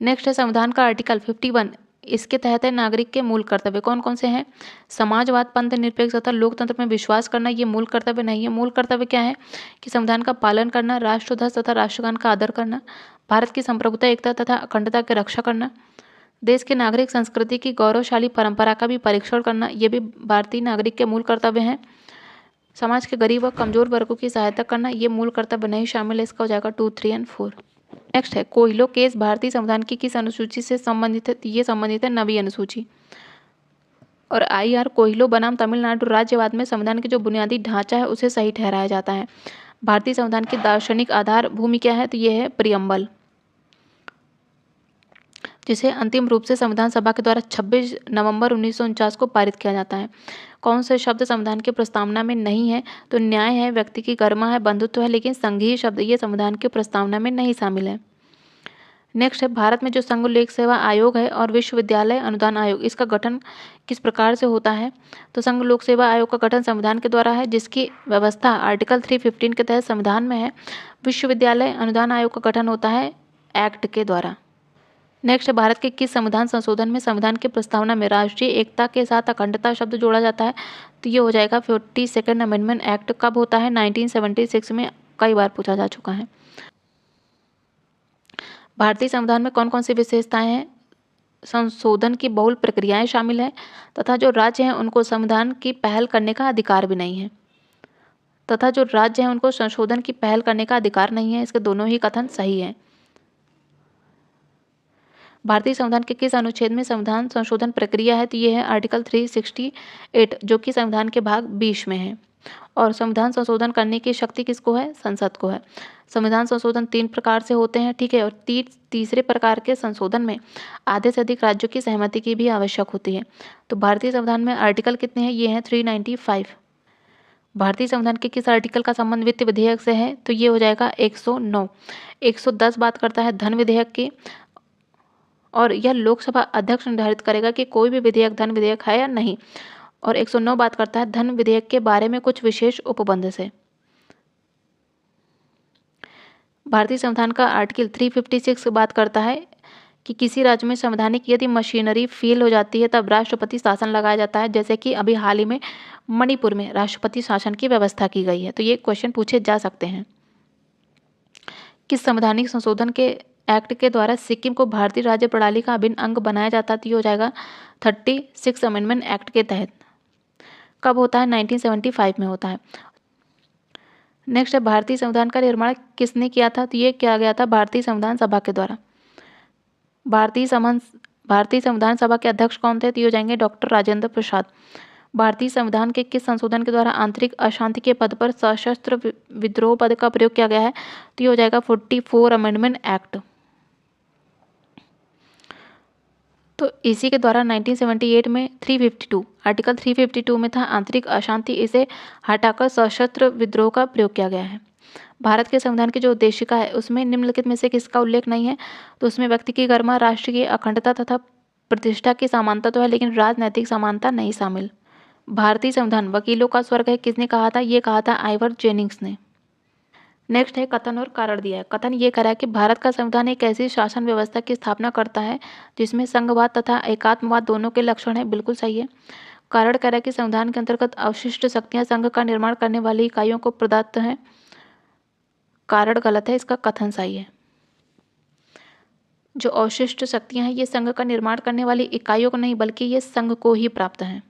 नेक्स्ट है संविधान का आर्टिकल 51, इसके तहत है नागरिक के मूल कर्तव्य कौन कौन से हैं? समाजवाद, पंथ निरपेक्ष तथा लोकतंत्र में विश्वास करना, ये मूल कर्तव्य नहीं है। मूल कर्तव्य क्या है? कि संविधान का पालन करना, राष्ट्रध्वज तथा राष्ट्रगान का आदर करना, भारत की संप्रभुता, एकता तथा अखंडता की रक्षा करना, देश के नागरिक संस्कृति की गौरवशाली परंपरा का भी परीक्षण करना, ये भी भारतीय नागरिक के मूल कर्तव्य हैं। समाज के गरीब व कमजोर वर्गों की सहायता करना, ये मूल कर्तव्य नहीं शामिल है। इसका हो जाएगा 2, 3 और 4। नेक्स्ट है कोहिलो केस भारतीय संविधान की किस अनुसूची से संबंधित है? ये संबंधित है 9वीं अनुसूची। और IR कोहिलो बनाम तमिलनाडु राज्यवाद में संविधान के जो बुनियादी ढांचा है उसे सही ठहराया जाता है। भारतीय संविधान की दार्शनिक आधार भूमि क्या है? तो ये है प्रियम्बल, जिसे अंतिम रूप से संविधान सभा के द्वारा 26 नवंबर 1949 को पारित किया जाता है। कौन से शब्द संविधान की प्रस्तावना में नहीं है? तो न्याय है, व्यक्ति की गरिमा है, बंधुत्व है, लेकिन संघीय शब्द ये संविधान की प्रस्तावना में नहीं शामिल है। नेक्स्ट है भारत में जो संघ लोक सेवा आयोग है और विश्वविद्यालय अनुदान आयोग, इसका गठन किस प्रकार से होता है? तो संघ लोक सेवा आयोग का गठन संविधान के द्वारा है, जिसकी व्यवस्था आर्टिकल 315 के तहत संविधान में है। विश्वविद्यालय अनुदान आयोग का गठन होता है एक्ट के द्वारा। नेक्स्ट भारत के किस संविधान संशोधन में संविधान की प्रस्तावना में राष्ट्रीय एकता के साथ अखंडता शब्द जोड़ा जाता है? तो ये हो जाएगा 42nd अमेंडमेंट एक्ट। कब होता है? 1976 में। कई बार पूछा जा चुका है। भारतीय संविधान में कौन कौन सी विशेषताएं हैं? संशोधन की बहुल प्रक्रियाएं शामिल है तथा जो राज्य हैं उनको संविधान की पहल करने का अधिकार भी नहीं है, तथा जो राज्य हैं उनको संशोधन की पहल करने का अधिकार नहीं है। इसके दोनों ही कथन सही है। भारतीय संविधान के किस अनुच्छेद में संविधान संशोधन प्रक्रिया है? तो ये है आर्टिकल 368 जो कि संविधान के भाग 20 में है। और संविधान संशोधन करने की शक्ति किसको है? संसद को है। संविधान संशोधन 3 प्रकार से होते हैं, ठीक है, और तीसरे प्रकार के संशोधन में आधे से अधिक राज्यों की सहमति की भी आवश्यक होती है। तो भारतीय संविधान में आर्टिकल कितने हैं? ये हैं 395। भारतीय संविधान के किस आर्टिकल का संबंध वित्त विधेयक से है? तो ये हो जाएगा 109। 110 बात करता है धन विधेयक की, और यह लोकसभा अध्यक्ष निर्धारित करेगा कि कोई भी विधेयक धन विधेयक है या नहीं। और 109 बात करता है धन विधेयक के बारे में कुछ विशेष उपबंध से। भारतीय संविधान का आर्टिकल 356 बात करता है कि किसी राज्य में संवैधानिक यदि मशीनरी फेल हो जाती है तब राष्ट्रपति शासन लगाया जाता है, जैसे कि अभी हाल ही में मणिपुर में राष्ट्रपति शासन की व्यवस्था की गई है। तो ये क्वेश्चन पूछे जा सकते हैं। किस संवैधानिक संशोधन के एक्ट के द्वारा सिक्किम को भारतीय राज्य प्रणाली का अभिन्न अंग बनाया जाता है? तो ये हो जाएगा 36 अमेंडमेंट एक्ट के तहत। कब होता है? 1975 में होता है। नेक्स्ट है भारतीय संविधान का निर्माण किसने किया था? तो ये किया गया था भारतीय संविधान सभा के द्वारा। भारतीय संविधान सभा के अध्यक्ष कौन थे? तो ये हो जाएंगे डॉक्टर राजेंद्र प्रसाद। भारतीय संविधान के किस संशोधन के द्वारा आंतरिक अशांति के पद पर सशस्त्र विद्रोह पद का प्रयोग किया गया है? तो ये हो जाएगा 44 अमेंडमेंट एक्ट। तो इसी के द्वारा 1978 में 352 आर्टिकल 352 में था आंतरिक अशांति, इसे हटाकर सशस्त्र विद्रोह का प्रयोग किया गया है। भारत के संविधान की जो उद्देशिका है उसमें निम्नलिखित में से किसका उल्लेख नहीं है? तो उसमें व्यक्ति की गरिमा, राष्ट्र की अखंडता तथा प्रतिष्ठा की समानता तो है, लेकिन राजनैतिक समानता नहीं शामिल। भारतीय संविधान वकीलों का स्वर्ग है, किसने कहा था? ये कहा था आइवर जेनिंग्स ने। नेक्स्ट है कथन और कारण दिया है। कथन ये करा है कि भारत का संविधान एक ऐसी शासन व्यवस्था की स्थापना करता है जिसमें संघवाद तथा एकात्मवाद दोनों के लक्षण हैं, बिल्कुल सही है। कारण कह रहा है कि संविधान के अंतर्गत अवशिष्ट शक्तियां संघ का निर्माण करने वाली इकाइयों को प्रदत्त हैं। कारण गलत है, इसका कथन सही है। जो अवशिष्ट शक्तियां हैं ये संघ का निर्माण करने वाली इकाइयों को नहीं बल्कि ये संघ को ही प्राप्त हैं।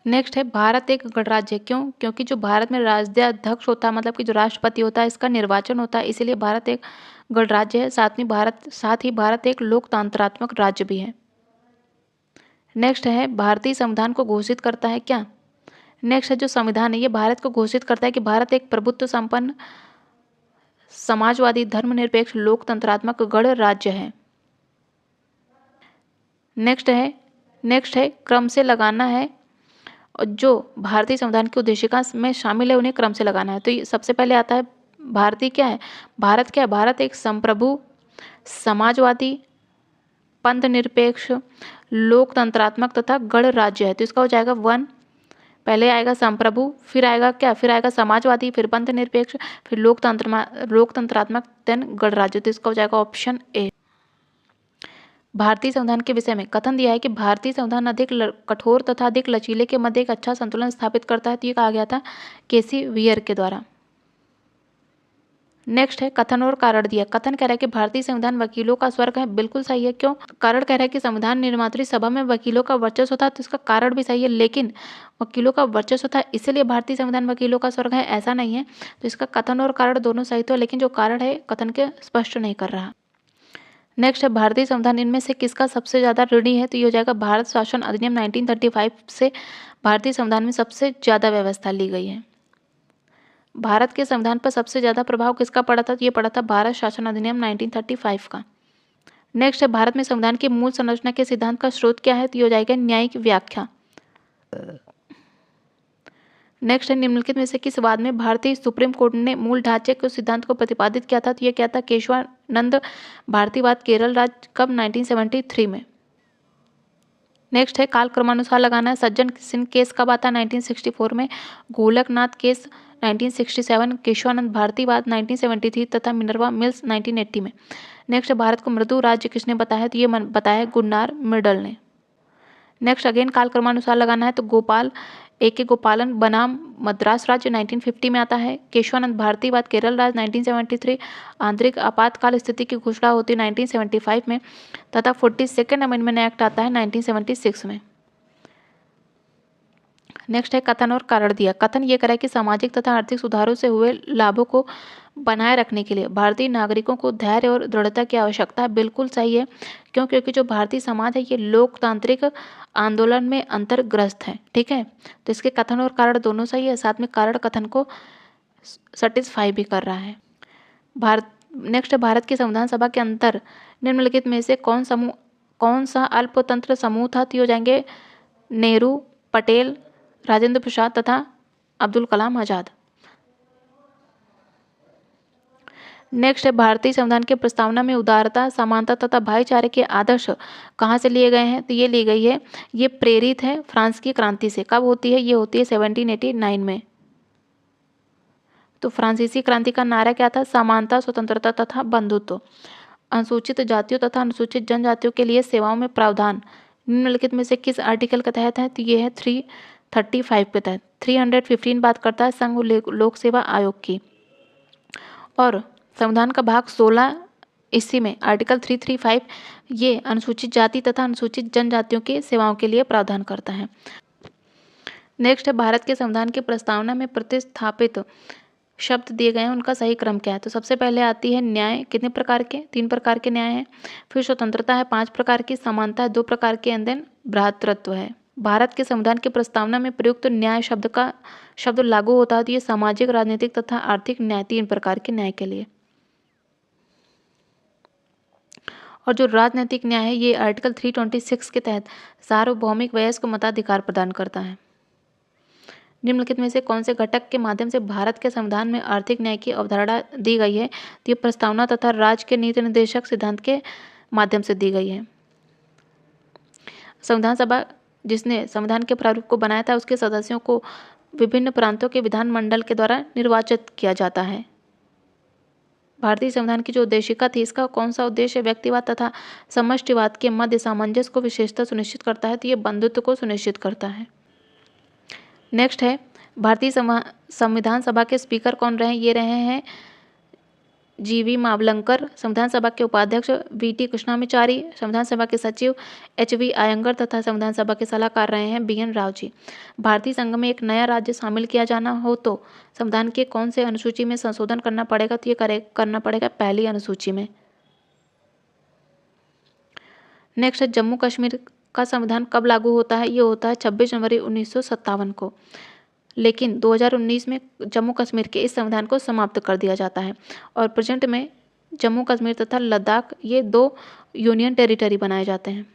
नेक्स्ट है भारत एक गणराज्य है। क्यों? क्योंकि जो भारत में राज्याध्यक्ष होता है, मतलब कि जो राष्ट्रपति होता है, इसका निर्वाचन होता है, इसीलिए भारत एक गणराज्य है। साथ ही भारत एक लोकतंत्रात्मक राज्य भी है। नेक्स्ट है भारतीय संविधान को घोषित करता है क्या? नेक्स्ट है जो संविधान है ये भारत को घोषित करता है कि भारत एक प्रभुत्व संपन्न समाजवादी धर्मनिरपेक्ष लोकतंत्रात्मक गणराज्य है। नेक्स्ट है क्रम से लगाना है, और जो भारतीय संविधान की उद्देशिका में शामिल है उन्हें क्रम से लगाना है। तो ये सबसे पहले आता है भारतीय क्या है? भारत क्या है? भारत एक संप्रभु समाजवादी पंथ निरपेक्ष लोकतंत्रात्मक तथा गणराज्य है। तो इसका हो जाएगा 1। पहले आएगा संप्रभु, फिर आएगा क्या? फिर आएगा समाजवादी, फिर पंथ निरपेक्ष, फिर लोकतंत्रात्मक, देन गणराज्य। तो इसका हो जाएगा ऑप्शन ए। भारतीय संविधान के विषय में कथन दिया है कि भारतीय संविधान अधिक कठोर तथा अधिक लचीले के मध्य एक अच्छा संतुलन स्थापित करता है। तो ये कहा गया था केसी वियर के द्वारा। नेक्स्ट है कथन और कारण दिया। कथन कह रहा है कि भारतीय संविधान वकीलों का स्वर्ग है, बिल्कुल सही है। क्यों? कारण कह रहा है कि संविधान निर्मात्री सभा में वकीलों का वर्चस्व था, तो इसका कारण भी सही है, लेकिन वकीलों का वर्चस्व था इसलिए भारतीय संविधान वकीलों का स्वर्ग है, ऐसा नहीं है। तो इसका कथन और कारण दोनों सही तो, लेकिन जो कारण है कथन के स्पष्ट नहीं कर रहा। नेक्स्ट है भारतीय संविधान इनमें से किसका सबसे ज्यादा ऋणी है? तो ये हो जाएगा भारत शासन अधिनियम 1935 से भारतीय संविधान में सबसे ज्यादा व्यवस्था ली गई है। भारत के संविधान पर सबसे ज्यादा प्रभाव किसका पड़ा था? तो ये पड़ा था भारत शासन अधिनियम 1935 का। नेक्स्ट है भारत में संविधान की मूल संरचना के सिद्धांत का स्रोत क्या है? तो ये हो जाएगा न्यायिक व्याख्या। नेक्स्ट है निम्नलिखित में से किस वाद में भारतीय सुप्रीम कोर्ट ने मूल ढांचे के सिद्धांत को प्रतिपादित किया था? तो ये क्या था? केशवानंद भारतीवाद, केरल राज्य, कब? 1973 में। नेक्स्ट है काल क्रमानुसार लगाना है। सज्जन सिंह केस कब आता है? 1964 में। गोलकनाथ केस 1967, केशवानंद भारतीवाद 1973 तथा मिनर्वा मिल्स 1980 में। नेक्स्ट भारत को मृदु राज्य किसने बताया? तो ये बताया गुन्नार मिडल ने। नेक्स्ट अगेन काल क्रमानुसार लगाना है। तो गोपाल A.K. गोपालन बनाम मद्रास राज्य 1950 में आता है। केशवानंद भारतीवाद केरल राज्य 1973। आंतरिक आपातकाल स्थिति की घोषणा होती है 1975 में, तथा 42nd अमेंडमेंट एक्ट आता है 1976 में। नेक्स्ट है कथन और कारण दिया। कथन ये करा कि सामाजिक तथा आर्थिक सुधारों से हुए लाभों को बनाए रखने के लिए भारतीय नागरिकों को धैर्य और दृढ़ता की आवश्यकता है। बिल्कुल सही है, क्योंकि जो भारतीय समाज है ये लोकतांत्रिक आंदोलन में अंतर्ग्रस्त है। ठीक है, तो इसके कथन और कारण दोनों सही है, साथ में कारण कथन को सेटिस्फाई भी कर रहा है। नेक्स्ट, भारत की संविधान सभा के अंतर निम्नलिखित में से कौन सा अल्पतंत्र समूह था? तो हो जाएंगे नेहरू, पटेल, राजेंद्र प्रसाद तथा अब्दुल कलाम आजाद। नेक्स्ट है, भारतीय संविधान के प्रस्तावना में उदारता, समानता तथा भाईचारे के आदर्श कहाँ से लिए गए हैं? तो ये ली गई है, ये प्रेरित है फ्रांस की क्रांति से। कब होती है? ये होती है 1789 में। तो फ्रांसीसी क्रांति का नारा क्या था? समानता, स्वतंत्रता तथा बंधुत्व। अनुसूचित जातियों तथा अनुसूचित जनजातियों के लिए सेवाओं में प्रावधान निम्नलिखित में से किस आर्टिकल के तहत है? तो ये है 335 के तहत। 315 बात करता है संघ लोक सेवा आयोग की, और संविधान का भाग 16 इसी में आर्टिकल 335 ये अनुसूचित जाति तथा अनुसूचित जनजातियों की सेवाओं के लिए प्रावधान करता है। नेक्स्ट है, भारत के संविधान की प्रस्तावना में प्रतिस्थापित शब्द दिए गए हैं, उनका सही क्रम क्या है? तो सबसे पहले आती है न्याय। कितने प्रकार के? 3 प्रकार के न्याय हैं। फिर स्वतंत्रता है 5 प्रकार की, समानता है 2 प्रकार की, एंड देन भ्रातृत्व है। भारत के संविधान की प्रस्तावना में प्रयुक्त न्याय शब्द लागू होता है तो ये सामाजिक, राजनीतिक तथा आर्थिक न्याय, 3 प्रकार के न्याय के लिए। और जो राजनीतिक न्याय है ये आर्टिकल 326 के तहत सार्वभौमिक वयस्क मताधिकार प्रदान करता है। निम्नलिखित में से कौन से घटक के माध्यम से भारत के संविधान में आर्थिक न्याय की अवधारणा दी गई है? तो ये प्रस्तावना तथा राज्य के नीति निर्देशक सिद्धांत के माध्यम से दी गई है। संविधान सभा जिसने संविधान के प्रारूप को बनाया था उसके सदस्यों को विभिन्न प्रांतों के विधानमंडल के द्वारा निर्वाचित किया जाता है। भारतीय संविधान की जो उद्देशिका थी, इसका कौन सा उद्देश्य व्यक्तिवाद तथा समष्टिवाद के मध्य सामंजस्य को विशेषता सुनिश्चित करता है? तो ये बंधुत्व को सुनिश्चित करता है। नेक्स्ट है, भारतीय संविधान सभा के स्पीकर कौन रहे? ये रहे हैं GV मावलंकर, संविधान सभा के उपाध्यक्ष VT कृष्णामाचारी, संविधान सभा के सचिव HV अयंगर तथा संविधान सभा के सलाहकार रहे हैं BN राव जी। भारतीय संघ में एक नया राज्य शामिल किया जाना हो तो संविधान के कौन से अनुसूची में संशोधन करना पड़ेगा? तो ये करना पड़ेगा पहली अनुसूची में। नेक्स्ट है, जम्मू कश्मीर का संविधान कब लागू होता है? ये होता है 26 जनवरी 1957 को, लेकिन 2019 में जम्मू कश्मीर के इस संविधान को समाप्त कर दिया जाता है और प्रेजेंट में जम्मू कश्मीर तथा लद्दाख ये 2 यूनियन टेरिटरी बनाए जाते हैं।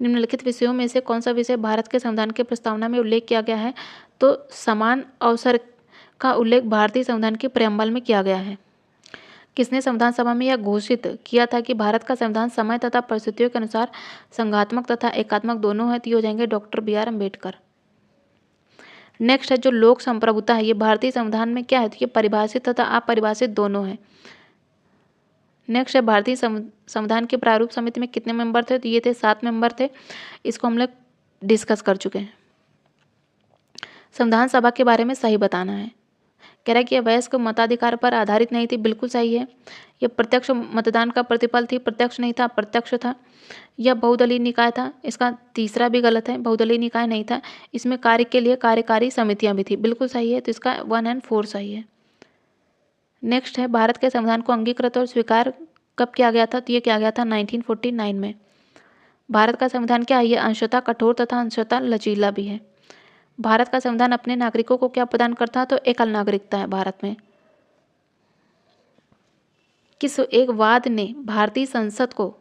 निम्नलिखित विषयों में से कौन सा विषय भारत के संविधान के प्रस्तावना में उल्लेख किया गया है? तो समान अवसर का उल्लेख भारतीय संविधान के प्रेम्बल में किया गया है। किसने संविधान सभा में यह घोषित किया था कि भारत का संविधान समय तथा परिस्थितियों के अनुसार संघात्मक तथा एकात्मक दोनों है? तो ये हो जाएंगे डॉक्टर BR अम्बेडकर। नेक्स्ट है, जो लोक संप्रभुता है ये भारतीय संविधान में क्या है? तो ये परिभाषित तथा अपरिभाषित दोनों है। नेक्स्ट है, भारतीय संविधान के प्रारूप समिति में कितने मेंबर थे? तो ये थे 7 मेंबर थे। इसको हम लोग डिस्कस कर चुके हैं। संविधान सभा के बारे में सही बताना है। कह रहा है कि वयस्क मताधिकार पर आधारित नहीं थी, बिल्कुल सही है। यह प्रत्यक्ष मतदान का प्रतिफल थी, प्रत्यक्ष नहीं था, अप्रत्यक्ष था। यह बहुदलीय निकाय था, इसका तीसरा भी गलत है, बहुदलीय निकाय नहीं था। इसमें कार्य के लिए कार्यकारी समितियां भी थी, बिल्कुल सही है। तो इसका 1 और 4 सही है। नेक्स्ट है, भारत के संविधान को अंगीकृत और स्वीकार कब किया गया था? तो ये किया गया था 1949 में। भारत का संविधान क्या है? ये अंशतः कठोर तथा अंशतः लचीला भी है। भारत का संविधान अपने नागरिकों को क्या प्रदान करता है? तो एकल नागरिकता है भारत में। किस एक वाद ने भारतीय संसद को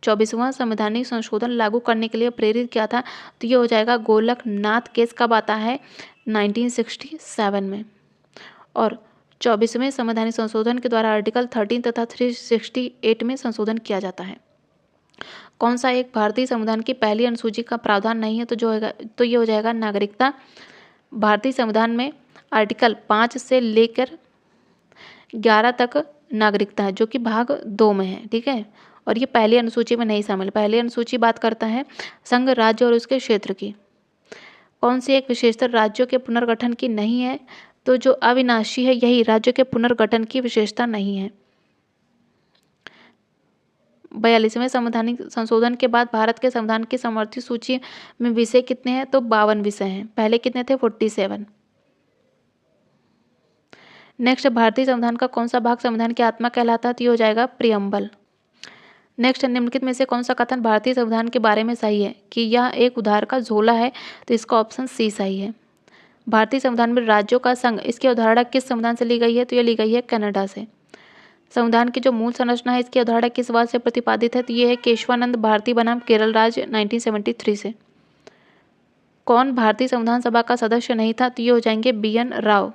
24वां संवैधानिक संशोधन लागू करने के लिए प्रेरित किया था? तो ये हो जाएगा गोलकनाथ केस। कब आता है? 1967 में। और 24वें संवैधानिक संशोधन के द्वारा आर्टिकल 13 तथा 368 में संशोधन किया जाता है। कौन सा एक भारतीय संविधान की पहली अनुसूची का प्रावधान नहीं है? तो ये हो जाएगा नागरिकता। भारतीय संविधान में आर्टिकल 5 से लेकर 11 तक नागरिकता है, जो कि भाग 2 में है। ठीक है, और ये पहली अनुसूची में नहीं शामिल। पहली अनुसूची बात करता है संघ, राज्य और उसके क्षेत्र की। कौन सी एक विशेषता राज्यों के पुनर्गठन की नहीं है? तो जो अविनाशी है यही राज्यों के पुनर्गठन की विशेषता नहीं है। 42वें संवैधानिक संशोधन के बाद भारत के संविधान की समर्थित सूची में विषय कितने हैं? तो 52 विषय हैं। पहले कितने थे? 47। नेक्स्ट, भारतीय संविधान का कौन सा भाग संविधान की आत्मा कहलाता है? तो ये हो जाएगा प्रियम्बल। नेक्स्ट, निम्नलिखित में से कौन सा कथन भारतीय संविधान के बारे में सही है? कि यह एक उधार का झोला है, तो इसका ऑप्शन सी सही है। भारतीय संविधान में राज्यों का संघ, इसकी अवधारणा किस संविधान से ली गई है? तो ये ली गई है कनाडा से। संविधान की जो मूल संरचना है, इसकी अवधारणा किस वाद से प्रतिपादित है? तो ये है केशवानंद भारती बनाम केरल राज्य 1973 से। कौन भारतीय संविधान सभा का सदस्य नहीं था? तो ये हो जाएंगे BN राव।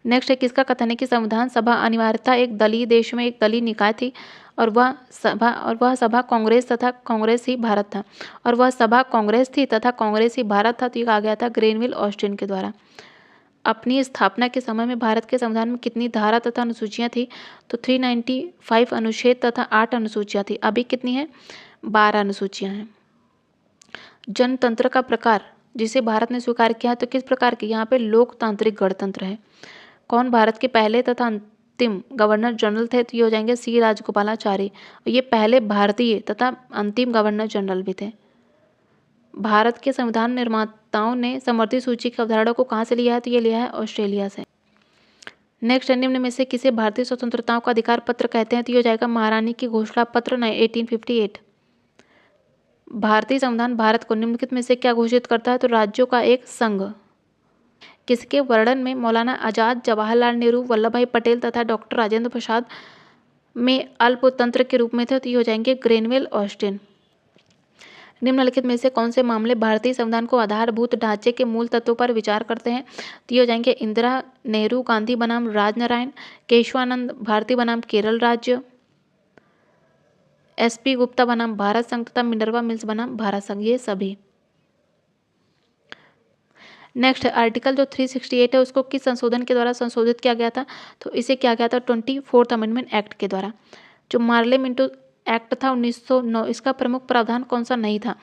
नेक्स्ट है, किसका कथन है कि संविधान सभा अनिवार्यतः एक दलीय देश में एक दलीय निकाय थी और वह सभा कांग्रेस तथा कांग्रेस ही भारत था, और वह सभा कांग्रेस थी तथा कांग्रेस ही भारत था? तो ये कहा गया था ग्रेनविल ऑस्टिन के द्वारा। अपनी स्थापना के समय में भारत के संविधान में कितनी धारा तथा अनुसूचियां थी? तो 395 अनुच्छेद तथा 8 अनुसूचियां थी। अभी कितनी है? 12 अनुसूचियां हैं। जनतंत्र का प्रकार जिसे भारत ने स्वीकार किया है, तो किस प्रकार की? यहाँ पे लोकतांत्रिक गणतंत्र है। कौन भारत के पहले तथा अंतिम गवर्नर जनरल थे? तो ये हो जाएंगे C राजगोपालाचारी। ये पहले भारतीय तथा अंतिम गवर्नर जनरल भी थे। भारत के संविधान निर्माताओं ने समवर्ती सूची की अवधारणा को कहाँ से लिया है? तो ये लिया है ऑस्ट्रेलिया से। नेक्स्ट, निम्न में से किसे भारतीय स्वतंत्रताओं का अधिकार पत्र कहते हैं? तो ये हो जाएगा महारानी की घोषणा पत्र 1858। भारतीय संविधान भारत को निम्नलिखित में से क्या घोषित करता है? तो राज्यों का एक संघ। किसके वर्णन में मौलाना आजाद, जवाहरलाल नेहरू, वल्लभ भाई पटेल तथा डॉक्टर राजेंद्र प्रसाद में अल्पतंत्र के रूप में थे? तो ये हो जाएंगे ग्रेनविल ऑस्टिन। निम्नलिखित में से कौन से मामले भारतीय संविधान को आधारभूत ढांचे के मूल तत्वों पर विचार करते हैं? तो ये हो जाएंगे इंदिरा नेहरू गांधी बनाम राजनारायण, केशवानंद भारती बनाम केरल राज्य, SP गुप्ता बनाम भारत संघ तथा मिनर्वा मिल्स बनाम भारत संघ, ये सभी। नेक्स्ट, आर्टिकल जो 368 है उसको किस संशोधन के द्वारा संशोधित किया गया था? तो इसे किया गया था 24th अमेंडमेंट एक्ट के द्वारा। जो मार्ले मिंटो एक्ट था 1909, इसका प्रमुख प्रावधान कौन सा नहीं था?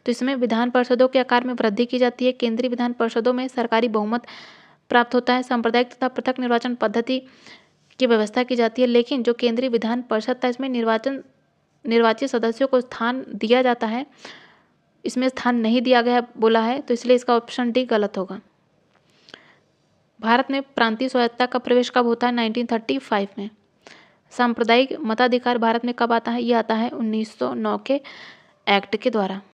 तो इसमें विधान परिषदों के आकार में वृद्धि की जाती है, केंद्रीय विधान परिषदों में सरकारी बहुमत प्राप्त होता है, सांप्रदायिक तथा पृथक निर्वाचन पद्धति की व्यवस्था की जाती है। लेकिन जो केंद्रीय विधान परिषद था, इसमें निर्वाचित सदस्यों को स्थान दिया जाता है, इसमें स्थान नहीं दिया गया बोला है, तो इसलिए इसका ऑप्शन डी गलत होगा। भारत में प्रांतीय स्वायत्तता का प्रवेश कब होता है? 1935 में। सांप्रदायिक मताधिकार भारत में कब आता है? ये आता है 1909 के एक्ट के द्वारा।